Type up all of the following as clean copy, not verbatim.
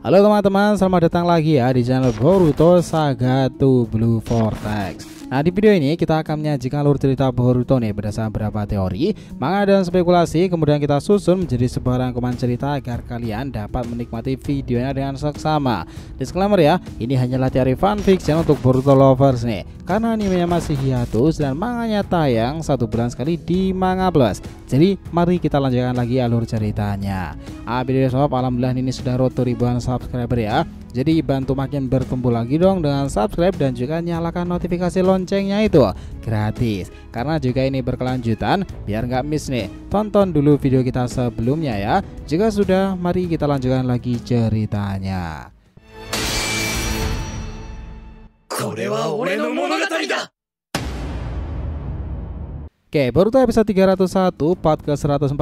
Halo teman-teman, selamat datang lagi ya di channel Boruto Saga to Blue Vortex. Nah, di video ini kita akan menyajikan alur cerita Boruto nih berdasarkan beberapa teori, manga dan spekulasi, kemudian kita susun menjadi sebuah rangkuman cerita agar kalian dapat menikmati videonya dengan seksama. Disclaimer ya, ini hanyalah teori fanfiction untuk Boruto lovers nih, karena animenya masih hiatus dan manganya tayang 1 bulan sekali di Manga Plus. Jadi mari kita lanjutkan lagi alur ceritanya. Video sob, alhamdulillah ini sudah road to ribuan subscriber ya. Jadi bantu makin bertumbuh lagi dong dengan subscribe dan juga nyalakan notifikasi loncengnya itu gratis. Karena juga ini berkelanjutan biar nggak miss nih. Tonton dulu video kita sebelumnya ya. Jika sudah, mari kita lanjutkan lagi ceritanya. Oke, Boruto episode 301 part ke 145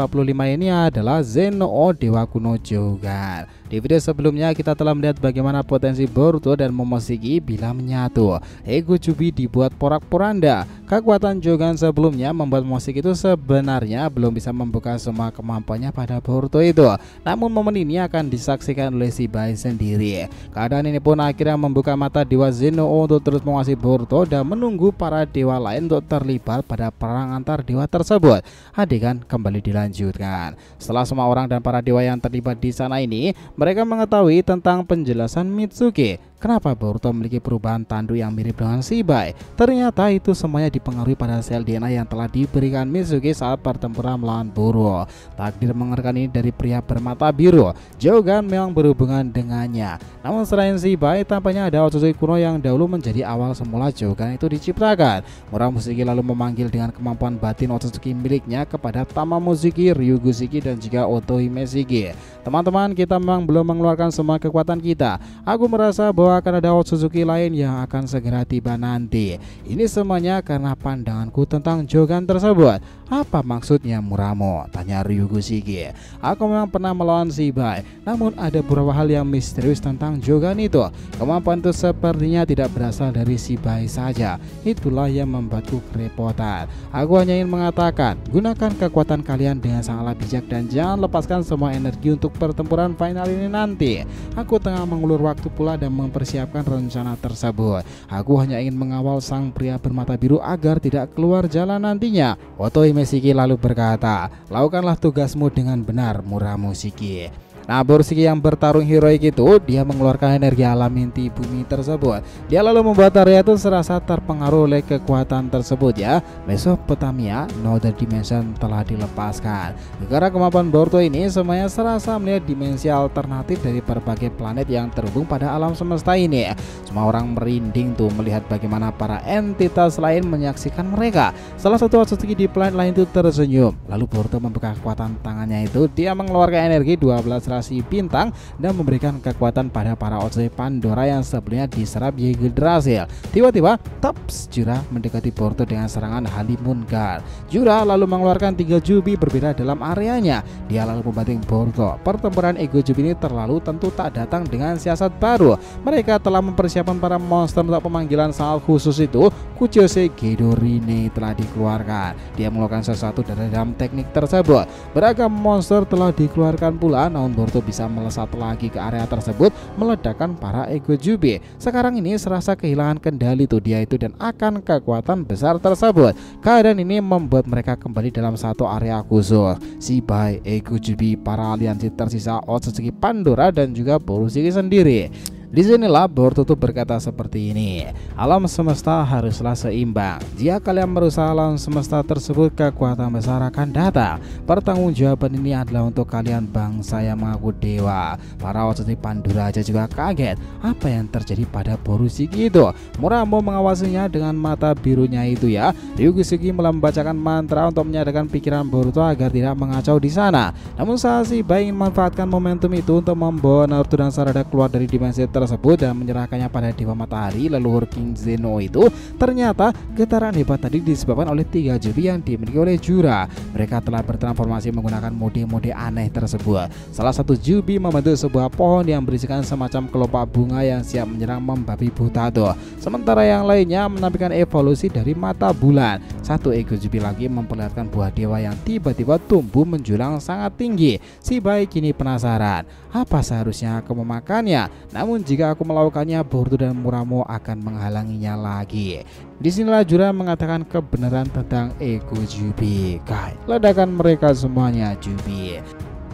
ini adalah Zen-no Dewa Kuno Jogan. Di video sebelumnya kita telah melihat bagaimana potensi Boruto dan Momoshiki bila menyatu. Ego Jubi dibuat porak-poranda. Kekuatan Jogan sebelumnya membuat Momoshiki itu sebenarnya belum bisa membuka semua kemampuannya pada Boruto itu. Namun momen ini akan disaksikan oleh Shibai sendiri. Keadaan ini pun akhirnya membuka mata Dewa Zen-no untuk terus menguasai Boruto dan menunggu para dewa lain untuk terlibat pada perang antar dewa tersebut. Adegan kembali dilanjutkan. Setelah semua orang dan para dewa yang terlibat di sana ini, mereka mengetahui tentang penjelasan Mitsuki. Kenapa Boruto memiliki perubahan tanduk yang mirip dengan Shibai? Ternyata itu semuanya dipengaruhi pada sel DNA yang telah diberikan Mitsuki saat pertempuran melawan Boro. Takdir mengerikan ini dari pria bermata biru. Jogan memang berhubungan dengannya. Namun selain Shibai, tampaknya ada Otsutsuki kuno yang dahulu menjadi awal semula Jogan itu diciptakan. Muramushiki lalu memanggil dengan kemampuan batin Otsutsuki miliknya kepada Tamamushiki, Ryugushiki dan juga Otohimeshiki. Teman-teman, kita memang belum mengeluarkan semua kekuatan kita. Aku merasa bahwa akan ada Otsutsuki lain yang akan segera tiba nanti. Ini semuanya karena pandanganku tentang Jogan tersebut. Apa maksudnya Muramo? Tanya Ryugushiki. Aku memang pernah melawan Shibai, namun ada beberapa hal yang misterius tentang Jogan itu. Kemampuan itu sepertinya tidak berasal dari Shibai saja. Itulah yang membuatku kerepotan. Aku hanya ingin mengatakan, gunakan kekuatan kalian dengan sangatlah bijak dan jangan lepaskan semua energi untuk pertempuran final ini nanti. Aku tengah mengulur waktu pula dan mempersiapkan rencana tersebut. Aku hanya ingin mengawal sang pria bermata biru agar tidak keluar jalan nantinya. Otohimeshiki lalu berkata, lakukanlah tugasmu dengan benar, Muramushiki. Nah, Borushiki yang bertarung heroik itu, dia mengeluarkan energi alam inti bumi tersebut. Dia lalu membuat area itu serasa terpengaruh oleh kekuatan tersebut ya. Mesopotamia, Another Dimension telah dilepaskan. Karena kemampuan Boruto ini semuanya serasa melihat dimensi alternatif dari berbagai planet yang terhubung pada alam semesta ini. Semua orang merinding tuh melihat bagaimana para entitas lain menyaksikan mereka. Salah satu Otsutsuki di planet lain itu tersenyum. Lalu Boruto membuka kekuatan tangannya itu, dia mengeluarkan energi 12 rasi bintang dan memberikan kekuatan pada para Otsutsuki Pandora yang sebelumnya diserap Yggdrasil. Tiba-tiba Tops Jura mendekati Boruto dengan serangan Halimun Guard. Jura lalu mengeluarkan 3 Jubi berbeda dalam areanya. Dia lalu membanting Boruto. Pertempuran Ego Jubi ini terlalu tentu tak datang dengan siasat baru. Mereka telah mempersiapkan para monster untuk pemanggilan sangat khusus itu. Kuchose Gedorine telah dikeluarkan. Dia mengeluarkan sesuatu dari dalam teknik tersebut. Beragam monster telah dikeluarkan pula, namun Boruto bisa melesat lagi ke area tersebut, meledakkan para Ego Jubi. Sekarang ini serasa kehilangan kendali tuh dia itu dan akan kekuatan besar tersebut. Keadaan ini membuat mereka kembali dalam satu area khusus. Shibai, Ego Jubi, para aliansi tersisa Otsutsuki Pandora dan juga Borushiki sendiri. Disinilah Boruto tuh berkata seperti ini, alam semesta haruslah seimbang. Jika kalian merusak alam semesta tersebut, kekuatan besar akan datang. Pertanggungjawaban ini adalah untuk kalian bangsa yang mengaku dewa. Para Otsutsuki Pandora aja juga kaget apa yang terjadi pada Borushiki itu. Muramo mengawasinya dengan mata birunya itu ya. Ryugushiki mulai membacakan mantra untuk menyadarkan pikiran Boruto agar tidak mengacau di sana. Namun saat Shibai ingin memanfaatkan momentum itu untuk membawa Naruto dan Sarada keluar dari dimensi tersebut dan menyerahkannya pada Dewa Matahari leluhur King Zeno itu, ternyata getaran hebat tadi disebabkan oleh 3 jubi yang dimiliki oleh Jura. Mereka telah bertransformasi menggunakan mode-mode aneh tersebut. Salah satu jubi membentuk sebuah pohon yang berisikan semacam kelopak bunga yang siap menyerang membabi buta tuh. Sementara yang lainnya menampilkan evolusi dari mata bulan. Satu ego jubi lagi memperlihatkan buah dewa yang tiba-tiba tumbuh menjulang sangat tinggi. Si Bai kini penasaran, apa seharusnya aku memakannya? Namun jika aku melakukannya, Boruto dan Muramo akan menghalanginya lagi. Disinilah Jura mengatakan kebenaran tentang ego jubi. Kai, ledakan mereka semuanya jubi.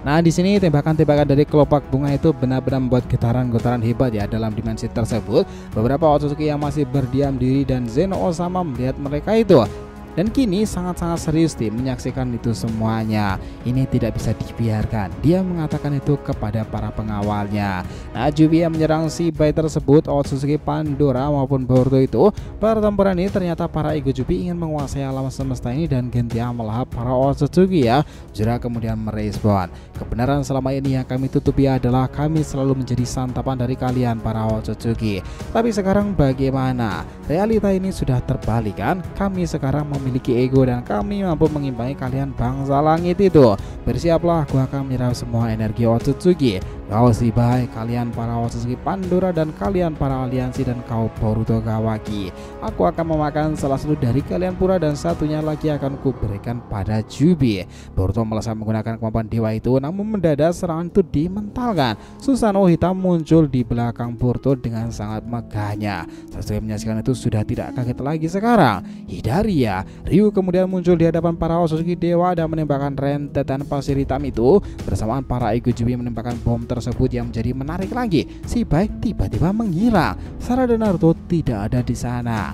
Nah, di sini tembakan-tembakan dari kelopak bunga itu benar-benar membuat getaran-getaran hebat ya dalam dimensi tersebut. Beberapa Otsutsuki yang masih berdiam diri dan Zeno sama melihat mereka itu. Dan kini sangat-sangat serius tim menyaksikan itu semuanya. Ini tidak bisa dibiarkan. Dia mengatakan itu kepada para pengawalnya. Nah, jubi yang menyerang si Bai tersebut, Otsutsuki Pandora maupun Boruto itu, pertempuran ini ternyata para ego jubi ingin menguasai alam semesta ini dan gentian melahap para Otsutsuki ya. Jura kemudian merespon, kebenaran selama ini yang kami tutupi adalah kami selalu menjadi santapan dari kalian para Otsutsuki. Tapi sekarang bagaimana? Realita ini sudah terbalik kan? Kami sekarang memiliki ego dan kami mampu mengimbangi kalian bangsa langit itu. Bersiaplah, aku akan menyerap semua energi Otsutsuki. Kau si Bai, kalian para Otsutsuki Pandora, dan kalian para aliansi, dan kau Boruto Kawaki. Aku akan memakan salah satu dari kalian pura dan satunya lagi akan kuberikan pada Jubi. Boruto melesat menggunakan kemampuan dewa itu, namun mendadak serangan itu dimentalkan. Susanoo hitam muncul di belakang Boruto dengan sangat megahnya. Sasuke menyaksikan itu sudah tidak kaget lagi sekarang. Hidaria, Ryu kemudian muncul di hadapan para Otsutsuki dewa dan menembakkan rentetan pasir hitam itu. Bersamaan para ego jubi menembakkan bom tersebut yang menjadi menarik lagi. Si Bai tiba-tiba menghilang. Sarah dan Naruto tidak ada di sana.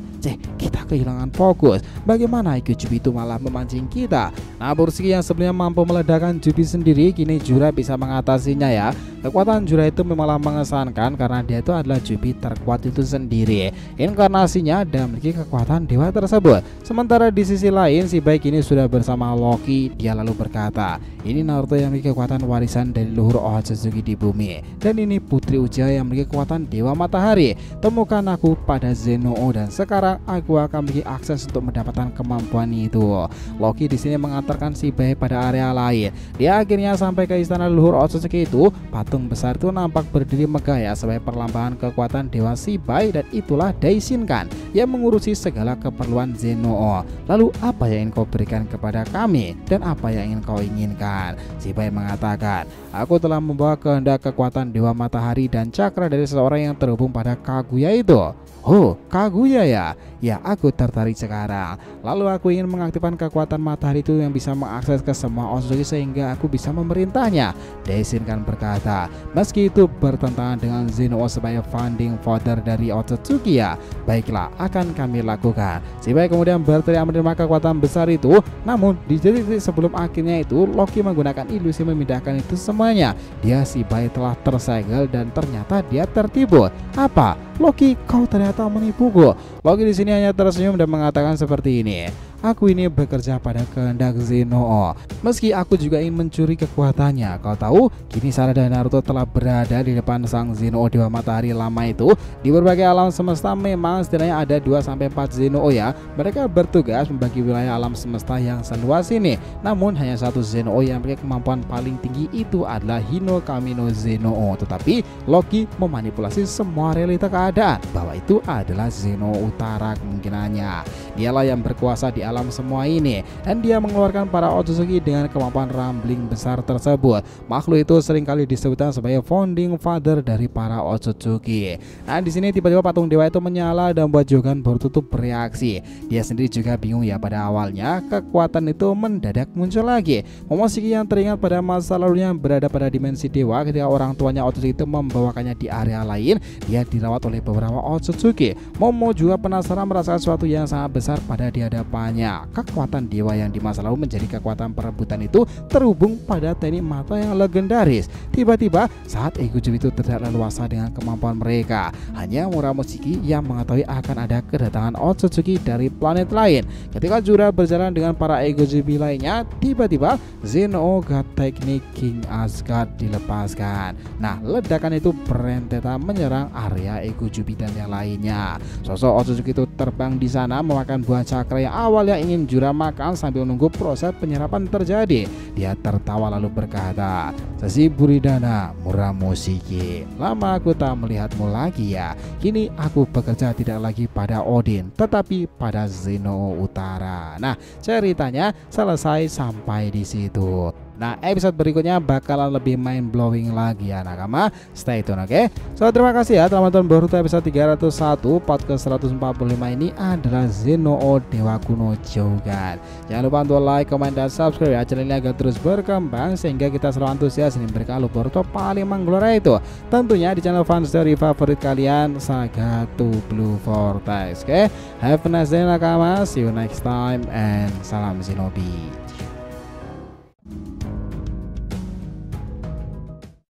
Kita kehilangan fokus. Bagaimana ego jubi itu malah memancing kita? Nah, Boruto yang sebelumnya mampu meledakkan jubi sendiri, kini Jura bisa mengatasinya ya. Kekuatan Jura itu memang mengesankan karena dia itu adalah jubi terkuat itu sendiri. Inkarnasinya dan memiliki kekuatan dewa tersebut. Sementara di sisi lain, si Bai kini sudah bersama Loki. Dia lalu berkata, ini Naruto yang memiliki kekuatan warisan dari leluhur Otsutsuki di bumi, dan ini Putri Uchiha yang memiliki kekuatan Dewa Matahari. Temukan aku pada Zenoo dan sekarang aku akan memiliki akses untuk mendapatkan kemampuan itu. Loki di sini mengantarkan si Bai pada area lain. Dia akhirnya sampai ke istana leluhur Otsutsuki itu. Patung besar itu nampak berdiri megah ya sebagai perlambangan kekuatan Dewa si Bai, dan itulah Daishinkan yang mengurusi segala keperluan Zenoo. Lalu apa yang ingin kau berikan kepada kami dan apa yang ingin kau inginkan? Si Bai mengatakan, aku telah membawa kehendak kekuatan Dewa Matahari dan cakra dari seseorang yang terhubung pada Kaguya itu. Oh, Kaguya ya? Ya, aku tertarik sekarang. Lalu aku ingin mengaktifkan kekuatan matahari itu yang bisa mengakses ke semua Otsutsuki sehingga aku bisa memerintahnya. Daishinkan berkata, meski itu bertentangan dengan Zenoo sebagai founding father dari Otsutsuki ya. Baiklah, akan kami lakukan. Si Bai kemudian berteriak menerima kekuatan besar itu. Namun di detik sebelum akhirnya itu, Loki menggunakan ilusi memindahkan itu semuanya. Dia si Bai telah tersegel dan ternyata dia tertipu. Apa? Loki, kau ternyata menipuku. Loki di sini hanya tersenyum dan mengatakan seperti ini. Aku ini bekerja pada kehendak Zenoo. Meski aku juga ingin mencuri kekuatannya. Kau tahu, kini Sarah dan Naruto telah berada di depan sang Zenoo Dewa Matahari lama itu. Di berbagai alam semesta memang setidaknya ada 2-4 Zenoo ya. Mereka bertugas membagi wilayah alam semesta yang seluas ini. Namun hanya satu Zenoo yang memiliki kemampuan paling tinggi, itu adalah Hinokami no Zenoo. Tetapi Loki memanipulasi semua realita keadaan bahwa itu adalah Zenoo Utara kemungkinannya. Dialah yang berkuasa di alam semua ini, dan dia mengeluarkan para Otsutsuki dengan kemampuan rambling besar tersebut. Makhluk itu seringkali disebutkan sebagai founding father dari para Otsutsuki. Nah, di sini tiba-tiba patung dewa itu menyala dan buat Jogan Boruto tuh bereaksi. Dia sendiri juga bingung ya, pada awalnya kekuatan itu mendadak muncul lagi. Momoshiki yang teringat pada masa lalunya berada pada dimensi dewa ketika orang tuanya Otsutsuki itu membawakannya di area lain. Dia dirawat oleh beberapa Otsutsuki. Momo juga penasaran merasakan sesuatu yang sangat besar pada di hadapannya. Kekuatan dewa yang di masa lalu menjadi kekuatan perebutan itu terhubung pada teknik mata yang legendaris. Tiba-tiba saat Ego Jubi itu tidak leluasa dengan kemampuan mereka, hanya Muramoshiki yang mengetahui akan ada kedatangan Otsutsuki dari planet lain. Ketika Jura berjalan dengan para Ego Jubi lainnya, tiba-tiba Zen-Oh God teknik King Asgard dilepaskan. Nah, ledakan itu berentetan menyerang area Ego Jubi dan yang lainnya. Sosok Otsutsuki itu terbang di sana memakan buah cakra yang awalnya ingin Jura makan sambil menunggu proses penyerapan terjadi. Dia tertawa lalu berkata, "Sesi Buridana Muramoshiki, lama aku tak melihatmu lagi ya. Kini aku bekerja tidak lagi pada Odin, tetapi pada Zen-Oh Utara." Nah, ceritanya selesai sampai di situ. Nah, episode berikutnya bakalan lebih mind blowing lagi ya nakama. Stay tune, oke? So, terima kasih ya telah menonton Boruto episode 301. Podcast 145 ini adalah Zen-Oh Dewa Kuno Jougan. Jangan lupa untuk like, comment, dan subscribe ya channel ini agar terus berkembang sehingga kita selalu antusias ini memberikan alur Boruto paling menggelora itu. Tentunya di channel fans dari favorit kalian, Saga to Blue Vortex. Oke? Have a nice day nakama. See you next time and salam Shinobi.